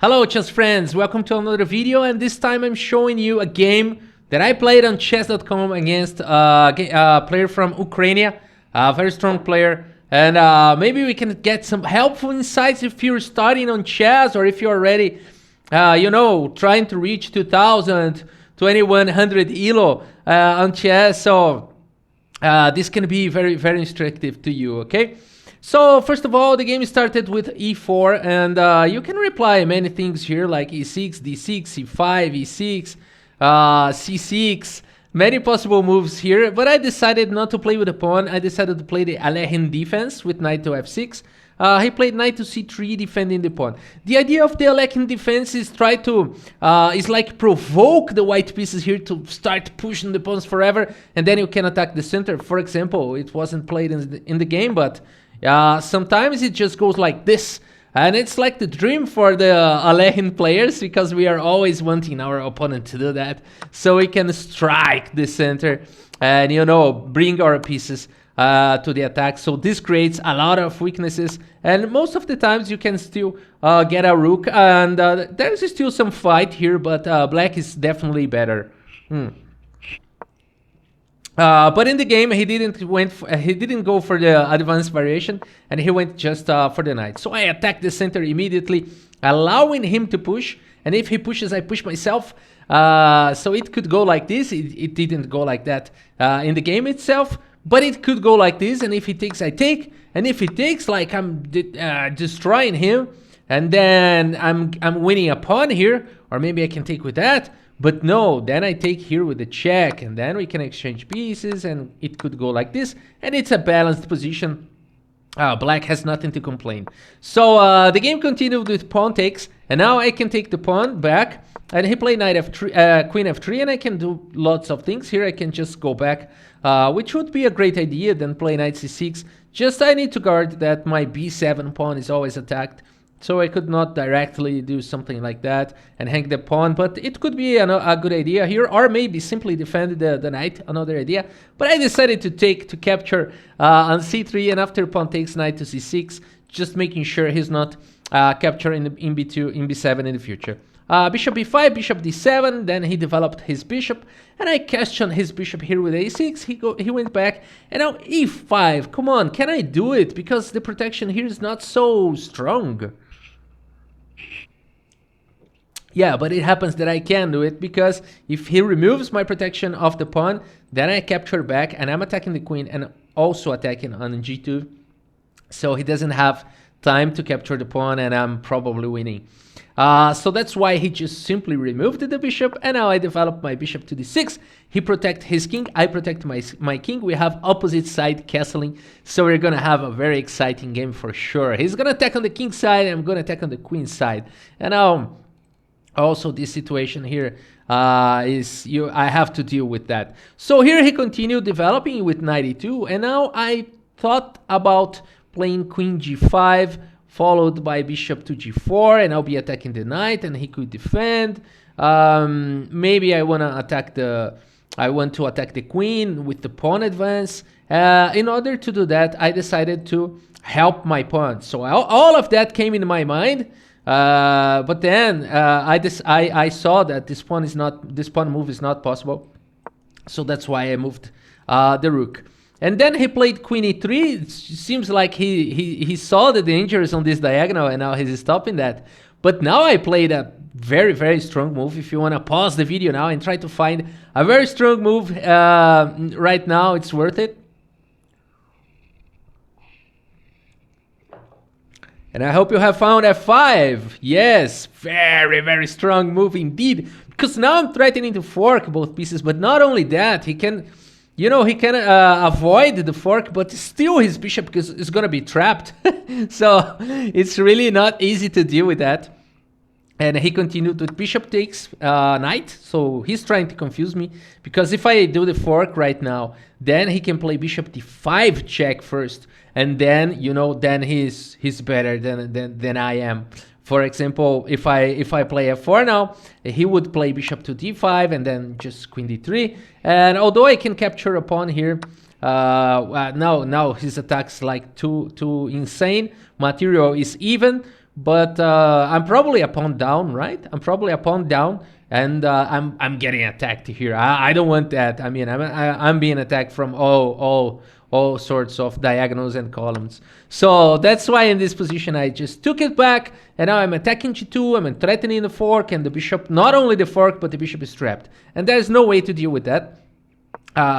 Hello chess friends, welcome to another video, and this time I'm showing you a game that I played on chess.com against a player from Ukraine, a very strong player, and maybe we can get some helpful insights if you're starting on chess or if you're already, trying to reach 2000, 2100 ELO on chess, so this can be very, very instructive to you, okay? So first of all, the game started with e4, and you can reply many things here like e6, d6, c5, e6, c6, many possible moves here, but I decided not to play with the pawn. I decided to play the Alekhine defense with knight to f6. He played knight to c3, defending the pawn. The idea of the Alekhine defense is is like provoke the white pieces here to start pushing the pawns forever, and then you can attack the center. For example, it wasn't played in the game, but sometimes it just goes like this, and it's like the dream for the Alekhine players because we are always wanting our opponent to do that, so we can strike the center and bring our pieces to the attack. So this creates a lot of weaknesses, and most of the times you can still get a rook, and there's still some fight here, but black is definitely better. But in the game, he didn't go for the advanced variation, and he went just for the knight. So I attacked the center immediately, allowing him to push. And if he pushes, I push myself. So it could go like this. It didn't go like that in the game itself, but it could go like this. And if he takes, I take. And if he takes, like I'm destroying him, and then I'm winning a pawn here, or maybe I can take with that. But no, then I take here with the check, and then we can exchange pieces, and it could go like this, and it's a balanced position. Black has nothing to complain. So the game continued with pawn takes, and now I can take the pawn back, and he played knight f3, queen f3, and I can do lots of things. Here I can just go back, which would be a great idea, then play knight c6. Just I need to guard that my b7 pawn is always attacked. So I could not directly do something like that and hang the pawn, but it could be a good idea here, or maybe simply defend the knight, another idea. But I decided to capture on c3, and after pawn takes, knight to c6, just making sure he's not capturing in b2, in b7 in the future. Bishop b5, bishop d7, then he developed his bishop, and I questioned his bishop here with a6. He went back, and now e5. Come on, can I do it? Because the protection here is not so strong. Yeah, but it happens that I can do it, because if he removes my protection of the pawn, then I capture back, and I'm attacking the queen and also attacking on g2. So he doesn't have time to capture the pawn, and I'm probably winning. So that's why he just simply removed the bishop, and now I develop my bishop to d6. He protects his king, I protect my king. We have opposite side castling, so we're gonna have a very exciting game for sure. He's gonna attack on the king side, and I'm gonna attack on the queen side. And now also this situation here I have to deal with that. So here he continued developing with knight e2, and now I thought about playing queen g5 followed by bishop to g4, and I'll be attacking the knight, and he could defend. Maybe I want to attack the queen with the pawn advance. In order to do that, I decided to help my pawn. So all of that came in my mind. But then I saw that this pawn move is not possible, so that's why I moved the rook. And then he played queen e3. It seems like he saw the dangers on this diagonal, and now he's stopping that. But now I played a very, very strong move. If you want to pause the video now and try to find a very strong move right now, it's worth it. And I hope you have found f5. Yes, very, very strong move indeed. Because now I'm threatening to fork both pieces. But not only that, he can, avoid the fork, but still his bishop is going to be trapped. So it's really not easy to deal with that. And he continued with bishop takes knight. So he's trying to confuse me, because if I do the fork right now, then he can play bishop d5 check first, and then then he's better than I am. For example, if I play f4 now, he would play bishop to d5 and then just queen d3. And although I can capture a pawn here, now his attacks like too insane. Material is even, but I'm probably a pawn down, right? I'm probably a pawn down, and I'm getting attacked here. I don't want that. I mean, I'm being attacked from all sorts of diagonals and columns. So that's why in this position I just took it back, and now I'm attacking g2. I'm threatening the fork, and the bishop. Not only the fork, but the bishop is trapped, and there's no way to deal with that.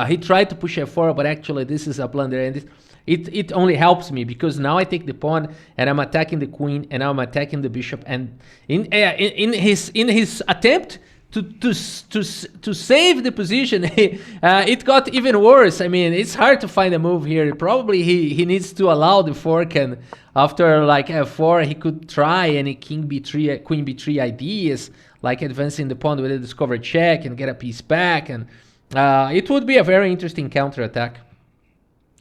He tried to push f4, but actually this is a blunder, and it only helps me because now I take the pawn and I'm attacking the queen and I'm attacking the bishop. And in his attempt to save the position, it got even worse. I mean, it's hard to find a move here. Probably he needs to allow the fork, and after like f4, he could try any king b3, queen b3 ideas, like advancing the pawn with a discovered check and get a piece back, and it would be a very interesting counterattack.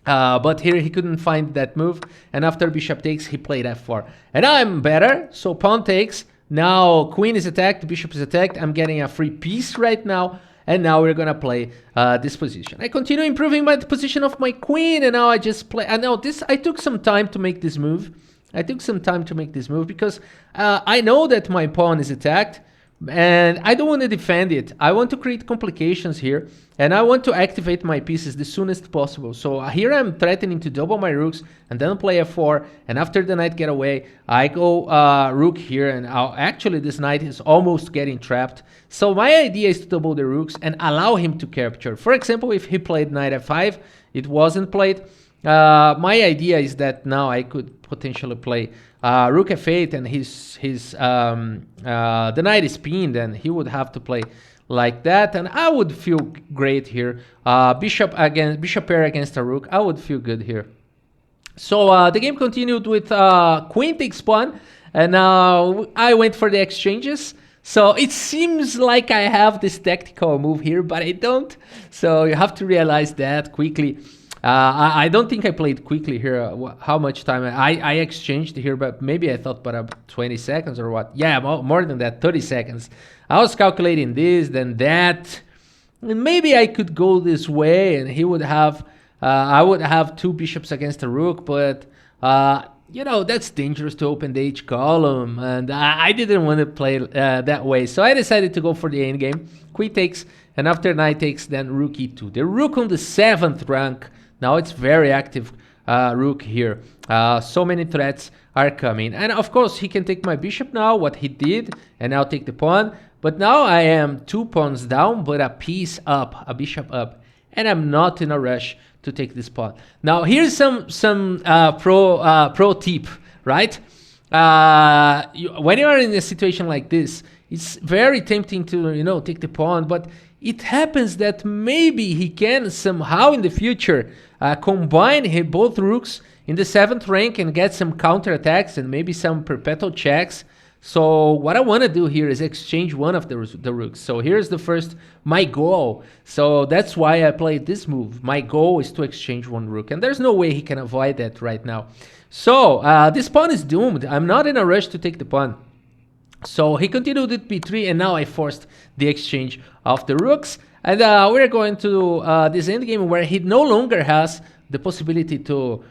But here he couldn't find that move, and after bishop takes, he played f4. And now I'm better, so pawn takes. Now queen is attacked, bishop is attacked. I'm getting a free piece right now, and now we're gonna play this position. I continue improving the position of my queen, and now I just play. And now this, I took some time to make this move. Because I know that my pawn is attacked, and I don't want to defend it. I want to create complications here, and I want to activate my pieces the soonest possible. So here I'm threatening to double my rooks and then play f4, and after the knight get away, I go rook here, and actually this knight is almost getting trapped. So my idea is to double the rooks and allow him to capture. For example, if he played knight f5, it wasn't played. My idea is that now I could potentially play rook f8, and the knight is pinned, and he would have to play like that, and I would feel great here. Bishop pair against a rook, I would feel good here. So the game continued with queen takes pawn, and I went for the exchanges. So it seems like I have this tactical move here, but I don't. So you have to realize that quickly. I don't think I played quickly here. How much time I exchanged here, but maybe I thought about 20 seconds or what. Yeah, more than that, 30 seconds. I was calculating this, then that, and maybe I could go this way, and he would have, I would have two bishops against a rook, but you know, that's dangerous to open the H column, and I didn't want to play that way. So I decided to go for the endgame. Queen takes, and after knight takes, then rook e2. The rook on the 7th rank. Now it's very active rook here. So many threats are coming. And of course, he can take my bishop now, what he did, and I'll take the pawn. But now I am 2 pawns down, but a piece up, a bishop up. And I'm not in a rush to take this pawn. Now, here's some pro tip, right? When you are in a situation like this, it's very tempting to, you know, take the pawn, but it happens that maybe he can somehow in the future combine both rooks in the 7th rank and get some counterattacks and maybe some perpetual checks. So what I want to do here is exchange one of the rooks. So here's the first, my goal. So that's why I played this move. My goal is to exchange one rook, and there's no way he can avoid that right now. So this pawn is doomed. I'm not in a rush to take the pawn. So he continued with b3, and now I forced the exchange of the rooks. And we're going to this endgame where he no longer has the possibility to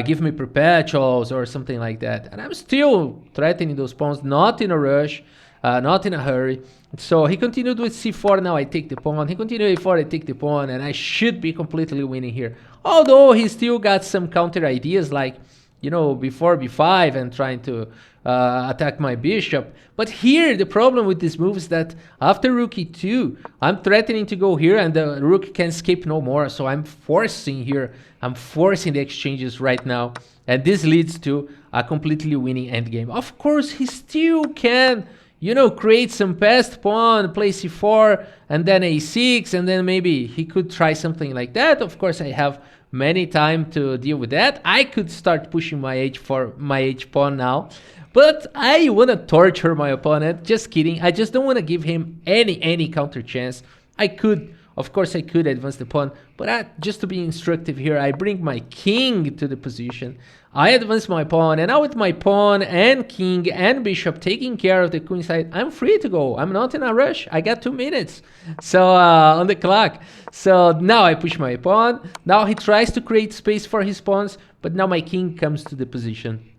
give me perpetuals or something like that. And I'm still threatening those pawns, not in a rush, not in a hurry. So he continued with c4, now I take the pawn. He continued a4, I take the pawn, and I should be completely winning here. Although he still got some counter ideas like, you know, before b5 and trying to attack my bishop. But here the problem with this move is that after rook e2, I'm threatening to go here, and the rook can escape no more. So I'm forcing here, I'm forcing the exchanges right now, and this leads to a completely winning endgame. Of course, he still can, you know, create some passed pawn, play c4, and then a6, and then maybe he could try something like that. Of course, I have many time to deal with that. I could start pushing my h pawn now, but I want to torture my opponent. Just kidding. I just don't want to give him any counter chance. I could, of course, I could advance the pawn, but just to be instructive here, I bring my king to the position. I advance my pawn, and now with my pawn and king and bishop taking care of the queen side, I'm free to go. I'm not in a rush. I got 2 minutes so on the clock. So now I push my pawn. Now he tries to create space for his pawns, but now my king comes to the position.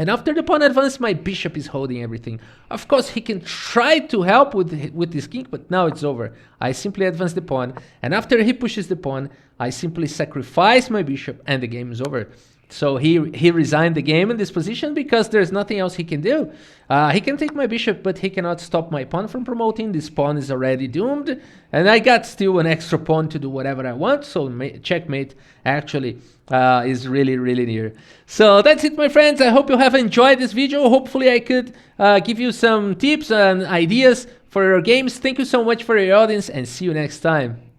And after the pawn advance, my bishop is holding everything. Of course, he can try to help with this king, but now it's over. I simply advance the pawn, and after he pushes the pawn, I simply sacrifice my bishop, and the game is over. So he resigned the game in this position because there's nothing else he can do. He can take my bishop, but he cannot stop my pawn from promoting. This pawn is already doomed, and I got still an extra pawn to do whatever I want. So checkmate actually is really, really near. So that's it, my friends. I hope you have enjoyed this video. Hopefully I could give you some tips and ideas for your games. Thank you so much for your audience, and see you next time.